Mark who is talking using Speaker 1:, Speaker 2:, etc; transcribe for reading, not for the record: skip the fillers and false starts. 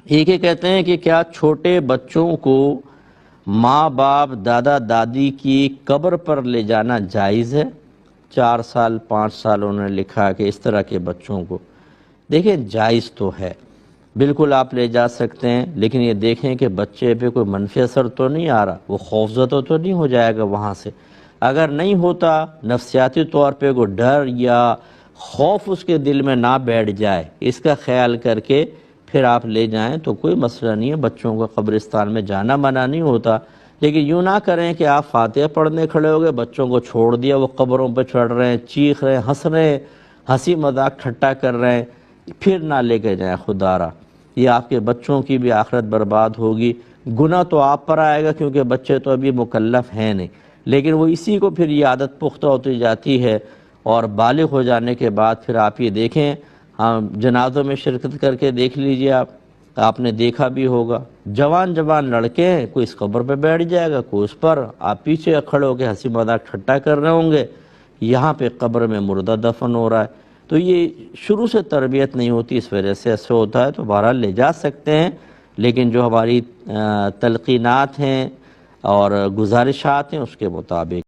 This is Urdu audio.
Speaker 1: ایک یہ کہتے ہیں کہ کیا چھوٹے بچوں کو ماں باپ دادا دادی کی قبر پر لے جانا جائز ہے؟ 4 سال 5 سال انہوں نے لکھا کہ اس طرح کے بچوں کو دیکھیں جائز تو ہے، بالکل آپ لے جا سکتے ہیں، لیکن یہ دیکھیں کہ بچے پہ کوئی منفی اثر تو نہیں آ رہا، وہ خوفزدہ تو نہیں ہو جائے گا وہاں سے۔ اگر نہیں ہوتا، نفسیاتی طور پہ کوئی ڈر یا خوف اس کے دل میں نہ بیٹھ جائے، اس کا خیال کر کے پھر آپ لے جائیں تو کوئی مسئلہ نہیں ہے، بچوں کو قبرستان میں جانا منع نہیں ہوتا۔ لیکن یوں نہ کریں کہ آپ فاتحہ پڑھنے کھڑے ہو گئے، بچوں کو چھوڑ دیا، وہ قبروں پہ چڑھ رہے ہیں، چیخ رہے ہیں، ہنس رہے ہیں، ہنسی مذاق ٹھٹا کر رہے ہیں، پھر نہ لے کے جائیں خدا را۔ یہ آپ کے بچوں کی بھی آخرت برباد ہوگی، گناہ تو آپ پر آئے گا کیونکہ بچے تو ابھی مکلف ہیں نہیں، لیکن وہ اسی کو پھر یہ عادت پختہ ہوتی جاتی ہے، اور بالغ ہو جانے کے بعد پھر آپ یہ دیکھیں، جنازوں میں شرکت کر کے دیکھ لیجئے، آپ نے دیکھا بھی ہوگا، جوان لڑکے ہیں، کوئی اس قبر پہ بیٹھ جائے گا، کوئی اس پر، آپ پیچھے کھڑے ہو کے ہنسی مذاق ٹھٹا کر رہے ہوں گے، یہاں پہ قبر میں مردہ دفن ہو رہا ہے۔ تو یہ شروع سے تربیت نہیں ہوتی، اس وجہ سے ایسے ہوتا ہے، تو بہرحال لے جا سکتے ہیں، لیکن جو ہماری تلقینات ہیں اور گزارشات ہیں اس کے مطابق۔